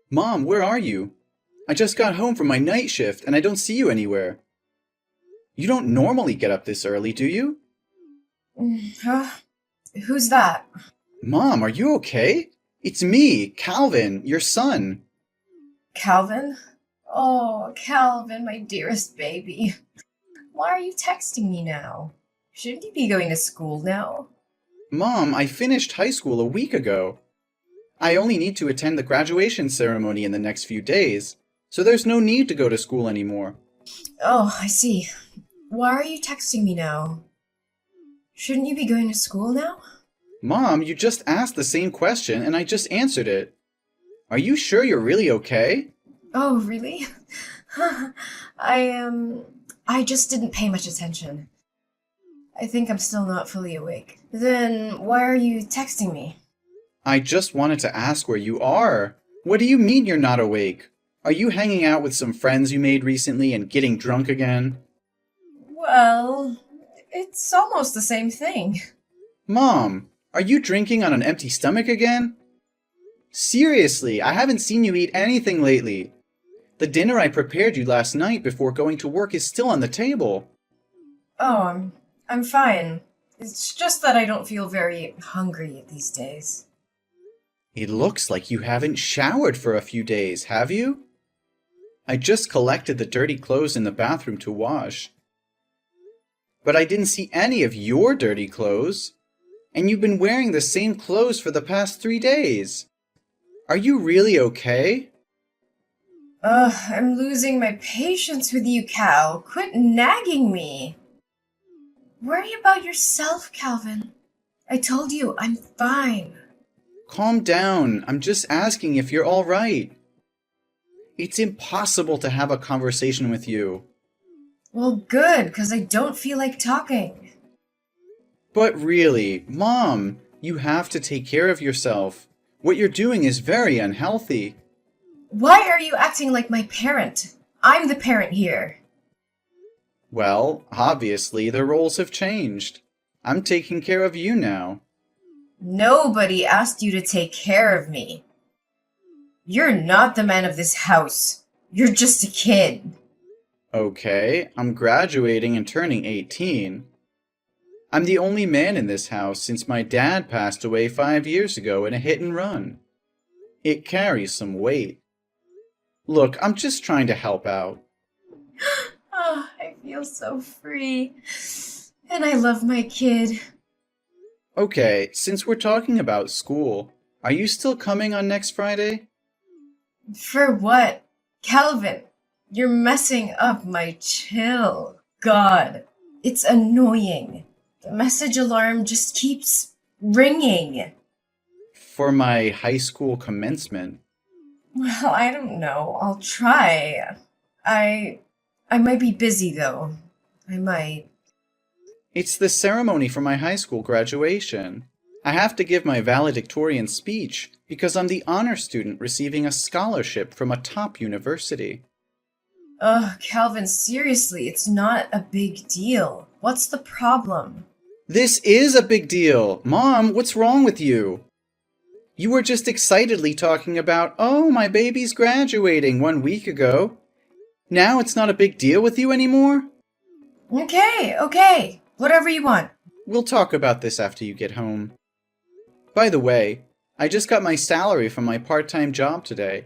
Mom, where are you? I just got home from my night shift and I don't see you anywhere. You don't normally get up this early, do you? Huh? Who's that? Mom, are you okay? It's me, Calvin, your son. Calvin? Oh, Calvin, my dearest baby. Why are you texting me now? Shouldn't you be going to school now? Mom, I finished high school a week ago. I only need to attend the graduation ceremony in the next few days, so there's no need to go to school anymore. Oh, I see. Why are you texting me now? Shouldn't you be going to school now? Mom, you just asked the same question and I just answered it. Are you sure you're really okay? Oh, really? I just didn't pay much attention. I think I'm still not fully awake. Then why are you texting me? I just wanted to ask where you are. What do you mean you're not awake? Are you hanging out with some friends you made recently and getting drunk again? Well, it's almost the same thing. Mom, are you drinking on an empty stomach again? Seriously, I haven't seen you eat anything lately. The dinner I prepared you last night before going to work is still on the table. Oh, I'm fine. It's just that I don't feel very hungry these days. It looks like you haven't showered for a few days, have you? I just collected the dirty clothes in the bathroom to wash. But I didn't see any of your dirty clothes. And you've been wearing the same clothes for the past 3 days. Are you really okay? I'm losing my patience with you, Cal. Quit nagging me. Worry about yourself, Calvin. I told you, I'm fine. Calm down. I'm just asking if you're all right. It's impossible to have a conversation with you. Well, good, because I don't feel like talking. But really, Mom, you have to take care of yourself. What you're doing is very unhealthy. Why are you acting like my parent? I'm the parent here. Well, obviously the roles have changed. I'm taking care of you now. Nobody asked you to take care of me. You're not the man of this house. You're just a kid. Okay, I'm graduating and turning 18. I'm the only man in this house since my dad passed away 5 years ago in a hit and run. It carries some weight. Look, I'm just trying to help out. Oh, I feel so free. And I love my kid. Okay, since we're talking about school, are you still coming on next Friday? For what? Calvin, you're messing up my chill. God, it's annoying. The message alarm just keeps ringing. For my high school commencement. Well, I don't know. I'll try. I I might be busy though. I might. It's the ceremony for my high school graduation. I have to give my valedictorian speech because I'm the honor student receiving a scholarship from a top university. Ugh, Calvin, seriously, it's not a big deal. What's the problem? This is a big deal! Mom, what's wrong with you? You were just excitedly talking about, oh, my baby's graduating 1 week ago. Now it's not a big deal with you anymore? Okay. Whatever you want. We'll talk about this after you get home. By the way, I just got my salary from my part-time job today.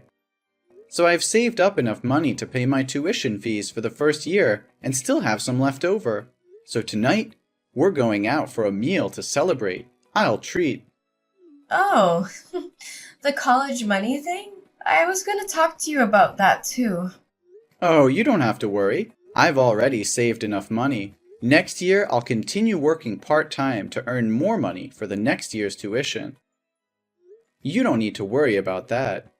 So I've saved up enough money to pay my tuition fees for the first year and still have some left over. So tonight, we're going out for a meal to celebrate. I'll treat. Oh, the college money thing? I was gonna talk to you about that too. Oh, you don't have to worry. I've already saved enough money. Next year, I'll continue working part-time to earn more money for the next year's tuition. You don't need to worry about that.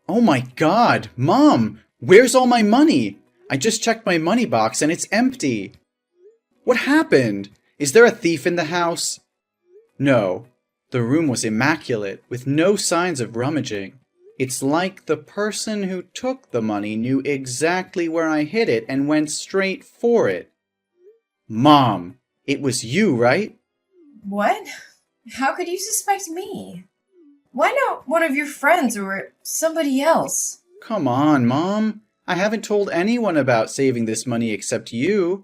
Oh my God, Mom! Where's all my money? I just checked my money box and it's empty. What happened? Is there a thief in the house? No. The room was immaculate, with no signs of rummaging. It's like the person who took the money knew exactly where I hid it and went straight for it. Mom, it was you, right? What? How could you suspect me? Why not one of your friends or somebody else? Come on, Mom. I haven't told anyone about saving this money except you.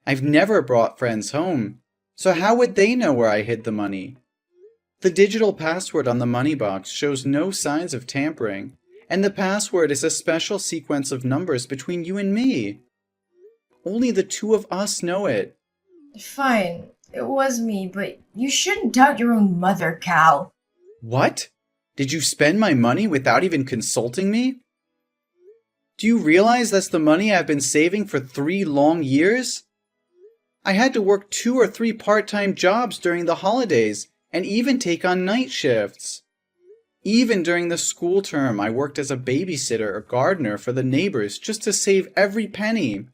I've never brought friends home, so how would they know where I hid the money? The digital password on the money box shows no signs of tampering, and the password is a special sequence of numbers between you and me. Only the two of us know it. Fine, it was me, but you shouldn't doubt your own mother, Cal. What? Did you spend my money without even consulting me? Do you realize that's the money I've been saving for 3 long years? I had to work 2 or 3 part-time jobs during the holidays and even take on night shifts. Even during the school term, I worked as a babysitter or gardener for the neighbors just to save every penny.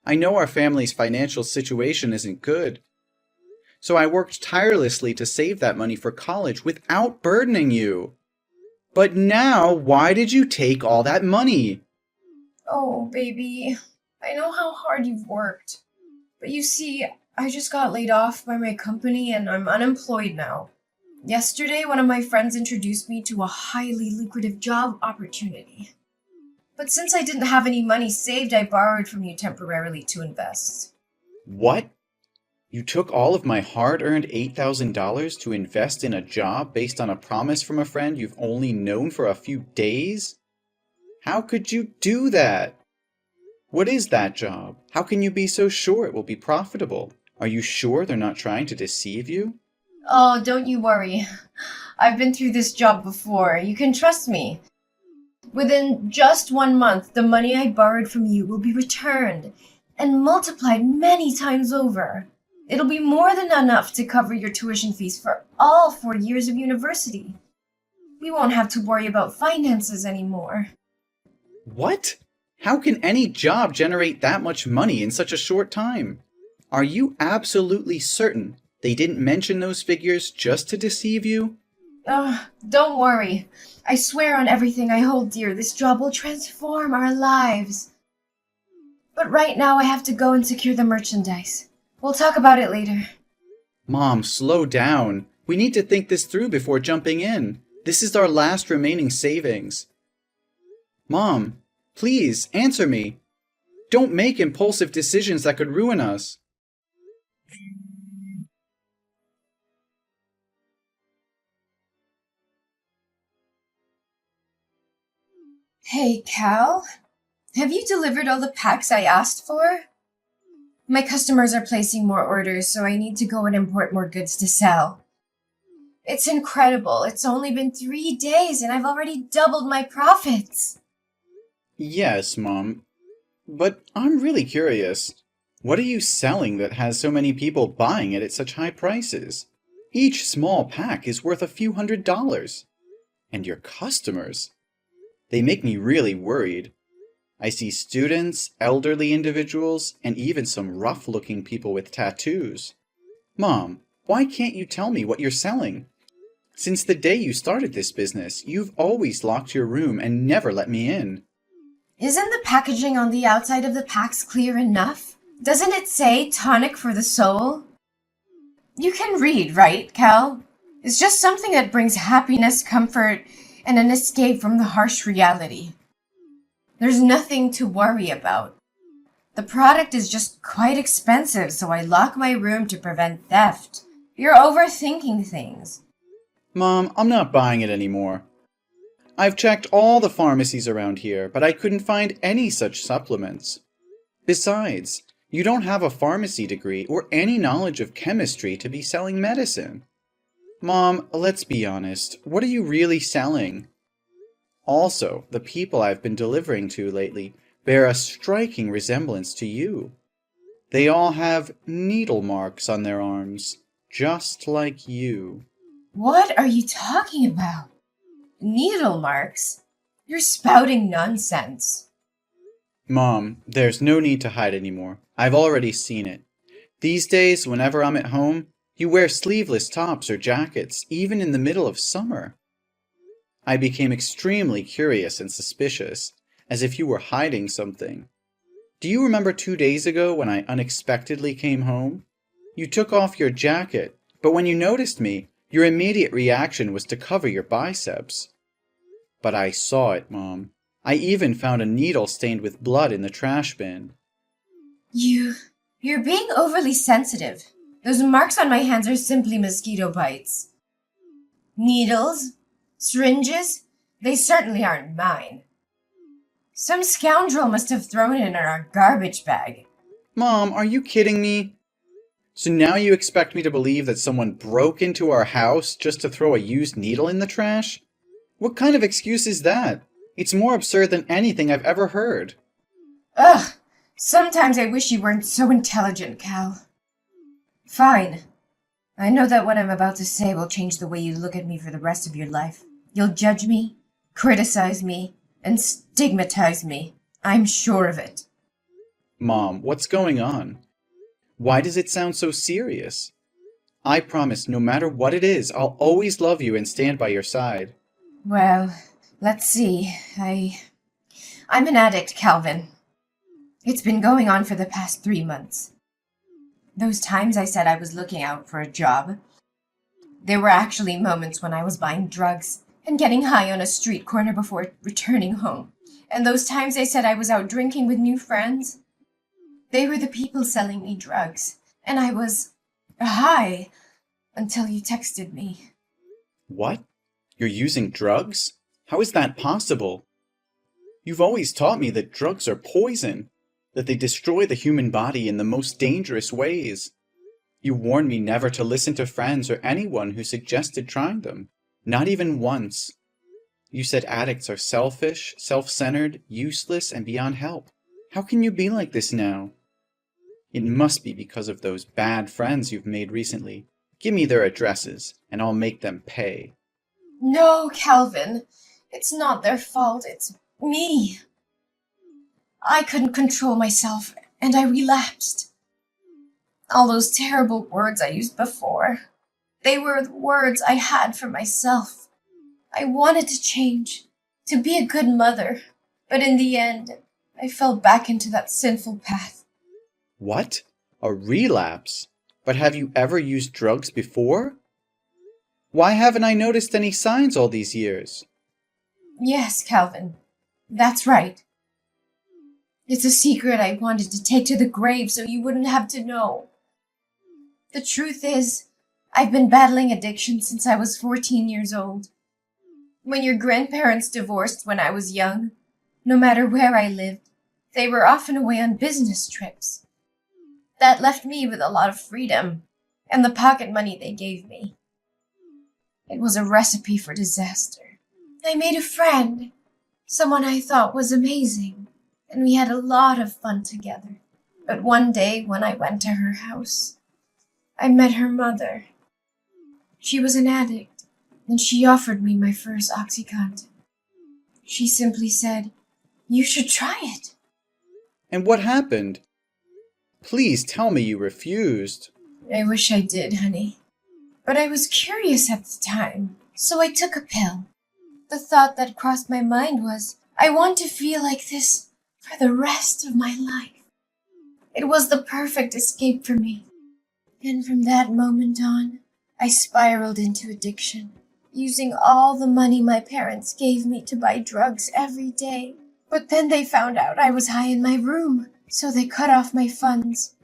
I know our family's financial situation isn't good, so I worked tirelessly to save that money for college without burdening you. But now, why did you take all that money? Oh, baby, I know how hard you've worked. But you see, I just got laid off by my company and I'm unemployed now. Yesterday, one of my friends introduced me to a highly lucrative job opportunity. But since I didn't have any money saved, I borrowed from you temporarily to invest. What? You took all of my hard-earned $8,000 to invest in a job based on a promise from a friend you've only known for a few days? How could you do that? What is that job? How can you be so sure it will be profitable? Are you sure they're not trying to deceive you? Oh, don't you worry. I've been through this job before. You can trust me. Within just 1 month, the money I borrowed from you will be returned and multiplied many times over. It'll be more than enough to cover your tuition fees for all 4 years of university. We won't have to worry about finances anymore. What? How can any job generate that much money in such a short time? Are you absolutely certain they didn't mention those figures just to deceive you? Don't worry. I swear on everything I hold dear, this job will transform our lives. But right now I have to go and secure the merchandise. We'll talk about it later. Mom, slow down. We need to think this through before jumping in. This is our last remaining savings. Mom, please, answer me. Don't make impulsive decisions that could ruin us. Hey, Cal? Have you delivered all the packs I asked for? My customers are placing more orders, so I need to go and import more goods to sell. It's incredible. It's only been 3 days and I've already doubled my profits. Yes, Mom. But I'm really curious. What are you selling that has so many people buying it at such high prices? Each small pack is worth a few $100s. And your customers? They make me really worried. I see students, elderly individuals, and even some rough-looking people with tattoos. Mom, why can't you tell me what you're selling? Since the day you started this business, you've always locked your room and never let me in. Isn't the packaging on the outside of the packs clear enough? Doesn't it say tonic for the soul? You can read, right, Cal? It's just something that brings happiness, comfort, and an escape from the harsh reality. There's nothing to worry about. The product is just quite expensive, so I lock my room to prevent theft. You're overthinking things. Mom, I'm not buying it anymore. I've checked all the pharmacies around here, but I couldn't find any such supplements. Besides, you don't have a pharmacy degree or any knowledge of chemistry to be selling medicine. Mom, let's be honest, what are you really selling? Also, the people I've been delivering to lately bear a striking resemblance to you. They all have needle marks on their arms, just like you. What are you talking about? Needle marks? You're spouting nonsense. Mom, there's no need to hide anymore. I've already seen it. These days, whenever I'm at home, you wear sleeveless tops or jackets, even in the middle of summer. I became extremely curious and suspicious, as if you were hiding something. Do you remember 2 days ago when I unexpectedly came home? You took off your jacket, but when you noticed me, Your immediate reaction was to cover your biceps. But I saw it, Mom. I even found a needle stained with blood in the trash bin. You're being overly sensitive. Those marks on my hands are simply mosquito bites. Needles? Syringes? They certainly aren't mine. Some scoundrel must have thrown it in our garbage bag. Mom, are you kidding me? So now you expect me to believe that someone broke into our house just to throw a used needle in the trash? What kind of excuse is that? It's more absurd than anything I've ever heard. Ugh! Sometimes I wish you weren't so intelligent, Cal. Fine. I know that what I'm about to say will change the way you look at me for the rest of your life. You'll judge me, criticize me, and stigmatize me. I'm sure of it. Mom, what's going on? Why does it sound so serious? I promise no matter what it is, I'll always love you and stand by your side. Well, let's see. I'm an addict, Calvin. It's been going on for the past 3 months. Those times I said I was looking out for a job, there were actually moments when I was buying drugs and getting high on a street corner before returning home. And those times I said I was out drinking with new friends, they were the people selling me drugs. And I was high until you texted me. What? You're using drugs? How is that possible? You've always taught me that drugs are poison, that they destroy the human body in the most dangerous ways. You warned me never to listen to friends or anyone who suggested trying them, not even once. You said addicts are selfish, self-centered, useless, and beyond help. How can you be like this now? It must be because of those bad friends you've made recently. Give me their addresses, and I'll make them pay. No, Calvin. It's not their fault. It's me. I couldn't control myself, and I relapsed. All those terrible words I used before, they were the words I had for myself. I wanted to change, to be a good mother, but in the end, I fell back into that sinful path. What? A relapse? But have you ever used drugs before? Why haven't I noticed any signs all these years? Yes, Calvin. That's right. It's a secret I wanted to take to the grave so you wouldn't have to know. The truth is, I've been battling addiction since I was 14 years old. When your grandparents divorced when I was young, no matter where I lived, they were often away on business trips. That left me with a lot of freedom and the pocket money they gave me. It was a recipe for disaster. I made a friend, someone I thought was amazing, and we had a lot of fun together. But one day when I went to her house, I met her mother. She was an addict, and she offered me my first OxyContin. She simply said, "You should try it." And what happened? Please tell me you refused. I wish I did, honey. But I was curious at the time, so I took a pill. The thought that crossed my mind was, I want to feel like this for the rest of my life. It was the perfect escape for me. And from that moment on, I spiraled into addiction, using all the money my parents gave me to buy drugs every day. But then they found out I was high in my room, so they cut off my funds.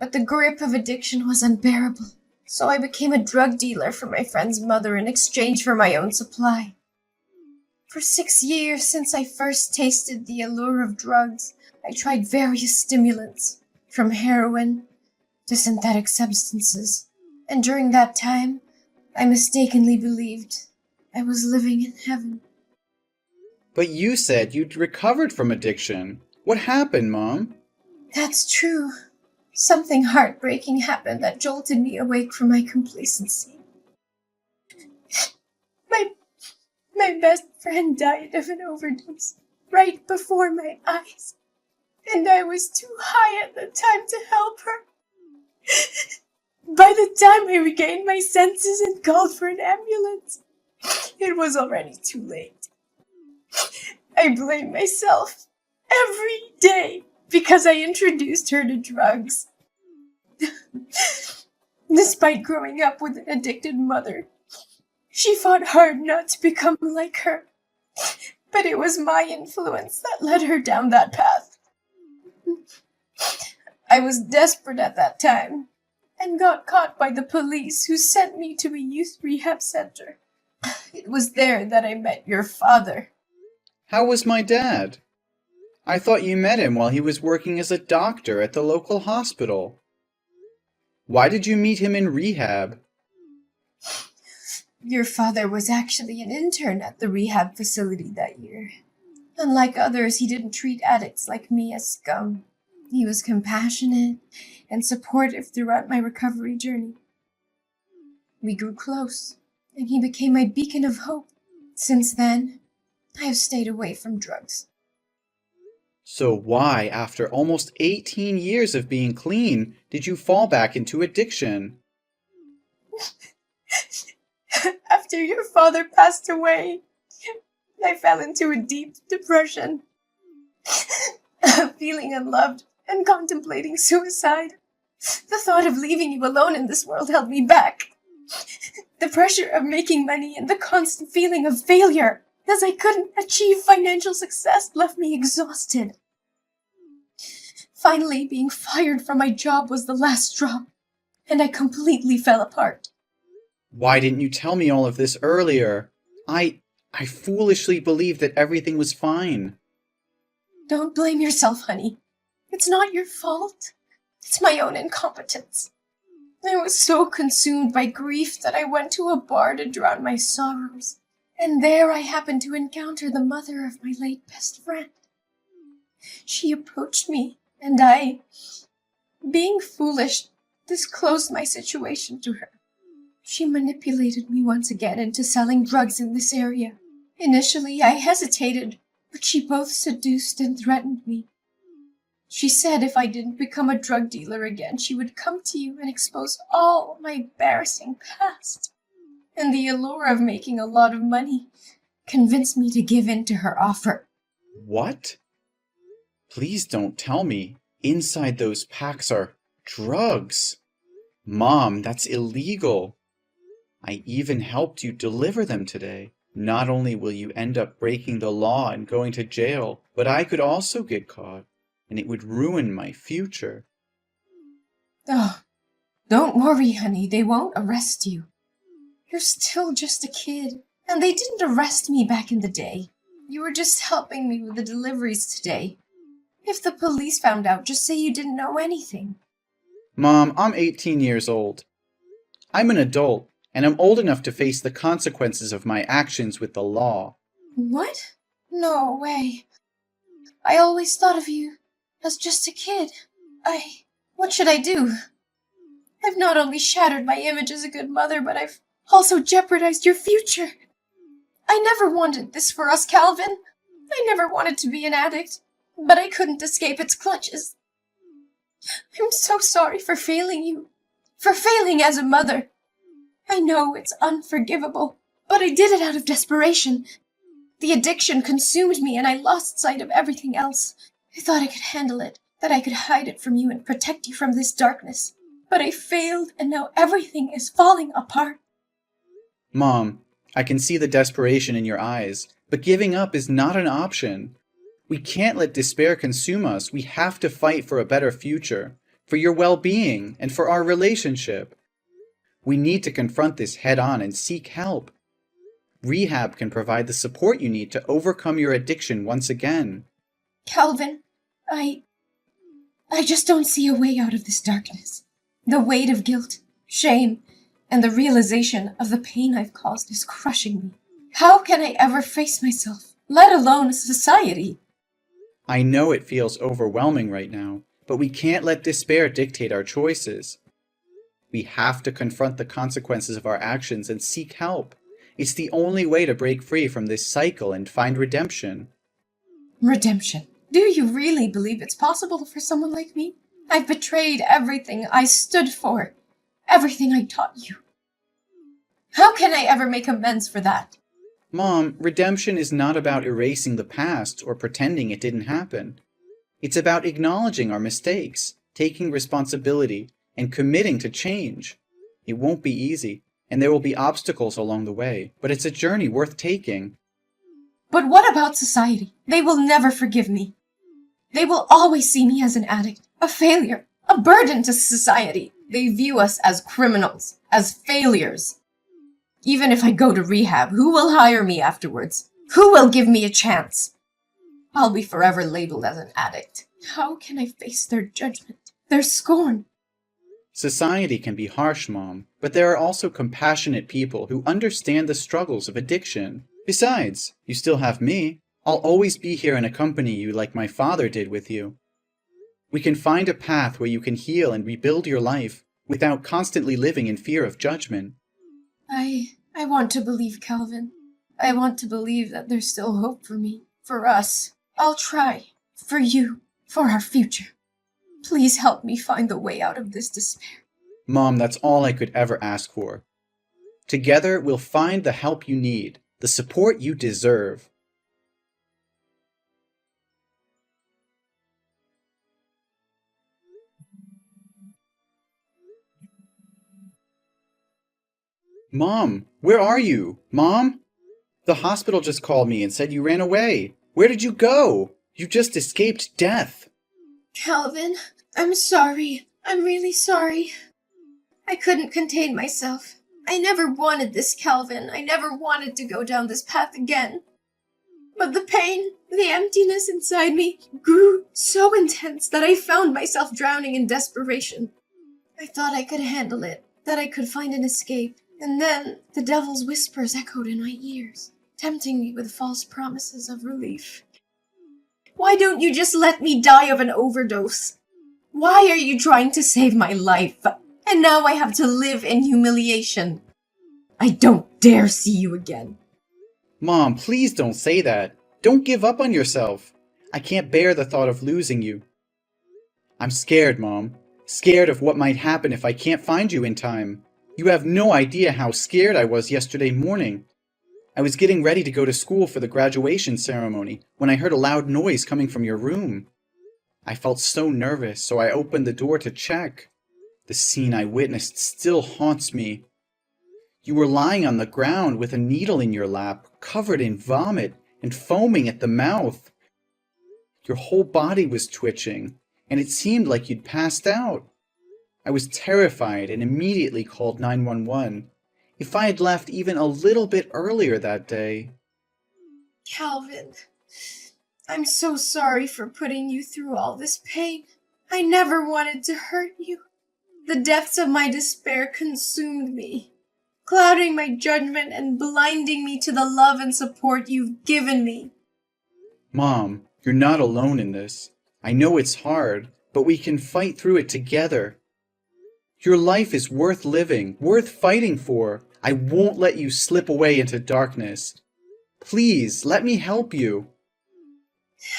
But the grip of addiction was unbearable, so I became a drug dealer for my friend's mother in exchange for my own supply. For 6 years since I first tasted the allure of drugs, I tried various stimulants, from heroin to synthetic substances. And during that time, I mistakenly believed I was living in heaven. But you said you'd recovered from addiction. What happened, Mom? That's true. Something heartbreaking happened that jolted me awake from my complacency. My best friend died of an overdose right before my eyes, and I was too high at the time to help her. By the time I regained my senses and called for an ambulance, it was already too late. I blame myself every day because I introduced her to drugs. Despite growing up with an addicted mother, She fought hard not to become like her, but it was my influence that led her down that path. I was desperate at that time and got caught by the police, who sent me to a youth rehab center. It was there that I met your father. How was my dad? I thought you met him while he was working as a doctor at the local hospital. Why did you meet him in rehab? Your father was actually an intern at the rehab facility that year. Unlike others, he didn't treat addicts like me as scum. He was compassionate and supportive throughout my recovery journey. We grew close, and he became my beacon of hope. Since then, I have stayed away from drugs. So why, after almost 18 years of being clean, did you fall back into addiction? After your father passed away, I fell into a deep depression, feeling unloved and contemplating suicide. The thought of leaving you alone in this world held me back. The pressure of making money and the constant feeling of failure, as I couldn't achieve financial success, left me exhausted. Finally, being fired from my job was the last straw, and I completely fell apart. Why didn't you tell me all of this earlier? I foolishly believed that everything was fine. Don't blame yourself, honey. It's not your fault. It's my own incompetence. I was so consumed by grief that I went to a bar to drown my sorrows, and there I happened to encounter the mother of my late best friend. She approached me, and I, being foolish, disclosed my situation to her. She manipulated me once again into selling drugs in this area. Initially, I hesitated, but she both seduced and threatened me. She said if I didn't become a drug dealer again, she would come to you and expose all my embarrassing past. And the allure of making a lot of money convinced me to give in to her offer. What? Please don't tell me inside those packs are drugs. Mom, that's illegal. I even helped you deliver them today. Not only will you end up breaking the law and going to jail, but I could also get caught, and it would ruin my future. Oh, don't worry, honey. They won't arrest you. You're still just a kid, and they didn't arrest me back in the day. You were just helping me with the deliveries today. If the police found out, just say you didn't know anything. Mom, I'm 18 years old. I'm an adult, and I'm old enough to face the consequences of my actions with the law. What? No way. I always thought of you as just a kid. What should I do? I've not only shattered my image as a good mother, but I've also jeopardized your future. I never wanted this for us, Calvin. I never wanted to be an addict, but I couldn't escape its clutches. I'm so sorry for failing you, for failing as a mother. I know it's unforgivable, but I did it out of desperation. The addiction consumed me and I lost sight of everything else. I thought I could handle it, that I could hide it from you and protect you from this darkness. But I failed, and now everything is falling apart. Mom, I can see the desperation in your eyes, but giving up is not an option. We can't let despair consume us. We have to fight for a better future, for your well-being, and for our relationship. We need to confront this head-on and seek help. Rehab can provide the support you need to overcome your addiction once again. Calvin, I just don't see a way out of this darkness. The weight of guilt, shame, and the realization of the pain I've caused is crushing me. How can I ever face myself, let alone society? I know it feels overwhelming right now, but we can't let despair dictate our choices. We have to confront the consequences of our actions and seek help. It's the only way to break free from this cycle and find redemption. Redemption? Do you really believe it's possible for someone like me? I've betrayed everything I stood for, everything I taught you. How can I ever make amends for that? Mom, redemption is not about erasing the past or pretending it didn't happen. It's about acknowledging our mistakes, taking responsibility, and committing to change. It won't be easy, and there will be obstacles along the way, but it's a journey worth taking. But what about society? They will never forgive me. They will always see me as an addict, a failure, a burden to society. They view us as criminals, as failures. Even if I go to rehab, who will hire me afterwards? Who will give me a chance? I'll be forever labeled as an addict. How can I face their judgment, their scorn? Society can be harsh, Mom, but there are also compassionate people who understand the struggles of addiction. Besides, you still have me. I'll always be here and accompany you like my father did with you. We can find a path where you can heal and rebuild your life without constantly living in fear of judgment. I want to believe, Calvin. I want to believe that there's still hope for me, for us. I'll try. For you. For our future. Please help me find the way out of this despair. Mom, that's all I could ever ask for. Together, we'll find the help you need, the support you deserve. Mom, where are you? Mom? The hospital just called me and said you ran away. Where did you go? You just escaped death. Calvin, I'm sorry. I'm really sorry. I couldn't contain myself. I never wanted this, Calvin. I never wanted to go down this path again. But the pain, the emptiness inside me grew so intense that I found myself drowning in desperation. I thought I could handle it, that I could find an escape. And then the devil's whispers echoed in my ears, tempting me with false promises of relief. Why don't you just let me die of an overdose? Why are you trying to save my life? And now I have to live in humiliation. I don't dare see you again. Mom, please don't say that. Don't give up on yourself. I can't bear the thought of losing you. I'm scared, Mom. Scared of what might happen if I can't find you in time. You have no idea how scared I was yesterday morning. I was getting ready to go to school for the graduation ceremony when I heard a loud noise coming from your room. I felt so nervous, so I opened the door to check. The scene I witnessed still haunts me. You were lying on the ground with a needle in your lap, covered in vomit and foaming at the mouth. Your whole body was twitching, and it seemed like you'd passed out. I was terrified and immediately called 911. If I had left even a little bit earlier that day... Calvin, I'm so sorry for putting you through all this pain. I never wanted to hurt you. The depths of my despair consumed me, clouding my judgment and blinding me to the love and support you've given me. Mom, you're not alone in this. I know it's hard, but we can fight through it together. Your life is worth living, worth fighting for. I won't let you slip away into darkness. Please, let me help you.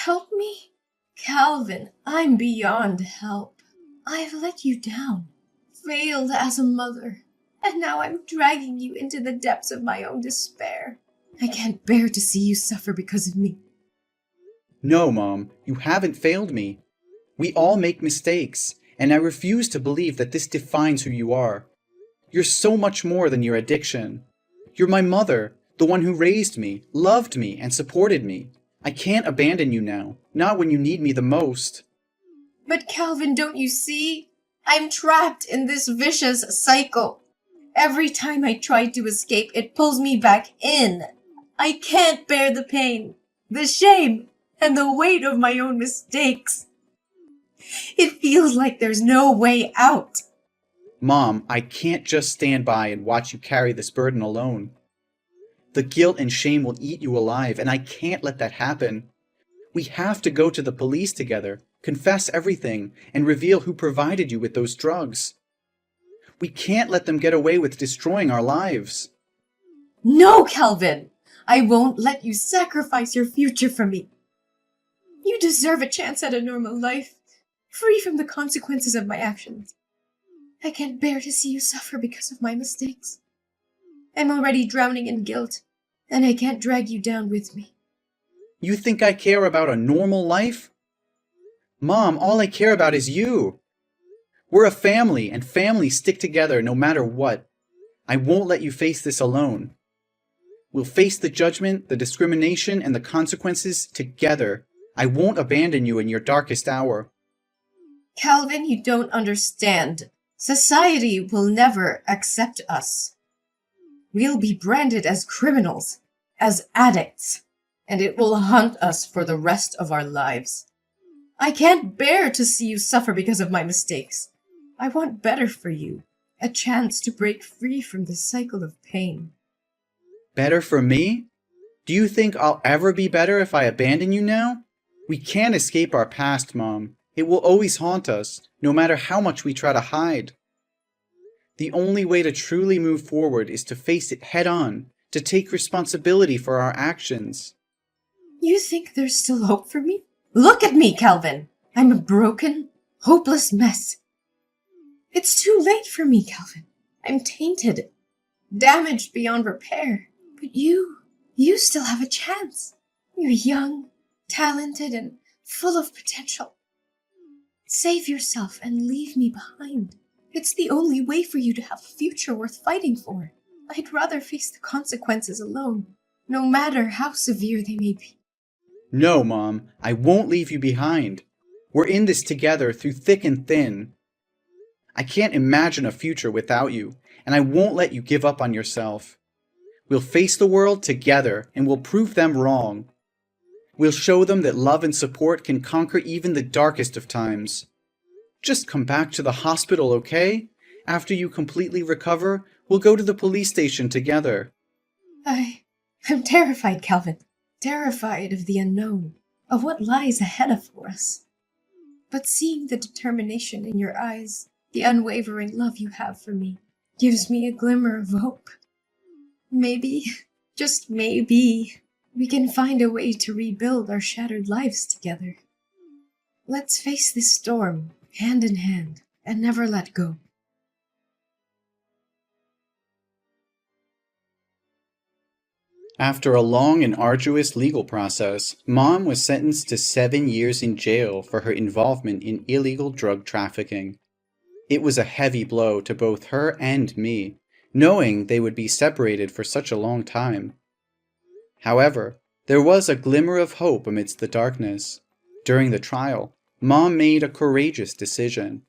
Help me? Calvin, I'm beyond help. I've let you down, failed as a mother, and now I'm dragging you into the depths of my own despair. I can't bear to see you suffer because of me. No, Mom, you haven't failed me. We all make mistakes, and I refuse to believe that this defines who you are. You're so much more than your addiction. You're my mother, the one who raised me, loved me, and supported me. I can't abandon you now, not when you need me the most. But Calvin, don't you see? I'm trapped in this vicious cycle. Every time I try to escape, it pulls me back in. I can't bear the pain, the shame, and the weight of my own mistakes. It feels like there's no way out. Mom, I can't just stand by and watch you carry this burden alone. The guilt and shame will eat you alive, and I can't let that happen. We have to go to the police together, confess everything, and reveal who provided you with those drugs. We can't let them get away with destroying our lives. No, Calvin! I won't let you sacrifice your future for me. You deserve a chance at a normal life, free from the consequences of my actions. I can't bear to see you suffer because of my mistakes. I'm already drowning in guilt, and I can't drag you down with me. You think I care about a normal life? Mom, all I care about is you. We're a family, and families stick together no matter what. I won't let you face this alone. We'll face the judgment, the discrimination, and the consequences together. I won't abandon you in your darkest hour. Calvin, you don't understand. Society will never accept us. We'll be branded as criminals, as addicts, and it will haunt us for the rest of our lives. I can't bear to see you suffer because of my mistakes. I want better for you, a chance to break free from this cycle of pain. Better for me? Do you think I'll ever be better if I abandon you now? We can't escape our past, Mom. It will always haunt us, no matter how much we try to hide. The only way to truly move forward is to face it head on, to take responsibility for our actions. You think there's still hope for me? Look at me, Calvin. I'm a broken, hopeless mess. It's too late for me, Calvin. I'm tainted, damaged beyond repair. But you still have a chance. You're young, talented, and full of potential. Save yourself and leave me behind. It's the only way for you to have a future worth fighting for. I'd rather face the consequences alone, no matter how severe they may be. No, Mom, I won't leave you behind. We're in this together through thick and thin. I can't imagine a future without you, and I won't let you give up on yourself. We'll face the world together, and we'll prove them wrong. We'll show them that love and support can conquer even the darkest of times. Just come back to the hospital, okay? After you completely recover, we'll go to the police station together. I'm terrified, Calvin. Terrified of the unknown, of what lies ahead of us. But seeing the determination in your eyes, the unwavering love you have for me, gives me a glimmer of hope. Maybe, just maybe, we can find a way to rebuild our shattered lives together. Let's face this storm, hand in hand, and never let go. After a long and arduous legal process, Mom was sentenced to 7 years in jail for her involvement in illegal drug trafficking. It was a heavy blow to both her and me, knowing they would be separated for such a long time. However, there was a glimmer of hope amidst the darkness. During the trial, Mom made a courageous decision.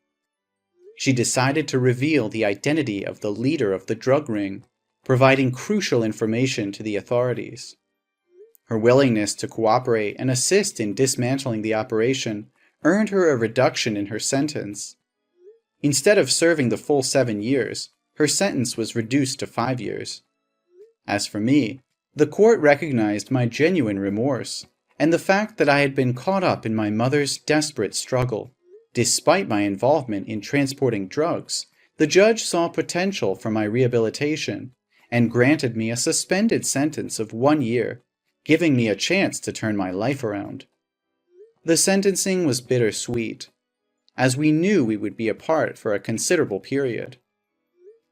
She decided to reveal the identity of the leader of the drug ring, providing crucial information to the authorities. Her willingness to cooperate and assist in dismantling the operation earned her a reduction in her sentence. Instead of serving the full 7 years, her sentence was reduced to 5 years. As for me, the court recognized my genuine remorse, and the fact that I had been caught up in my mother's desperate struggle. Despite my involvement in transporting drugs, the judge saw potential for my rehabilitation and granted me a suspended sentence of 1 year, giving me a chance to turn my life around. The sentencing was bittersweet, as we knew we would be apart for a considerable period.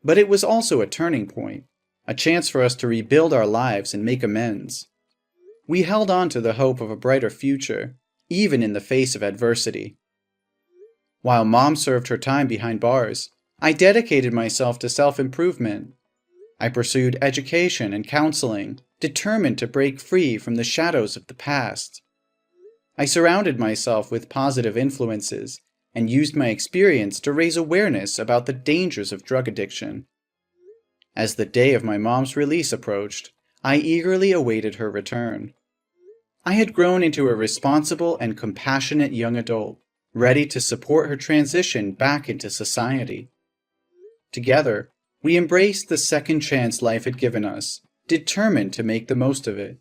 But it was also a turning point, a chance for us to rebuild our lives and make amends. We held on to the hope of a brighter future, even in the face of adversity. While Mom served her time behind bars, I dedicated myself to self-improvement. I pursued education and counseling, determined to break free from the shadows of the past. I surrounded myself with positive influences and used my experience to raise awareness about the dangers of drug addiction. As the day of my mom's release approached, I eagerly awaited her return. I had grown into a responsible and compassionate young adult, ready to support her transition back into society. Together, we embraced the second chance life had given us, determined to make the most of it.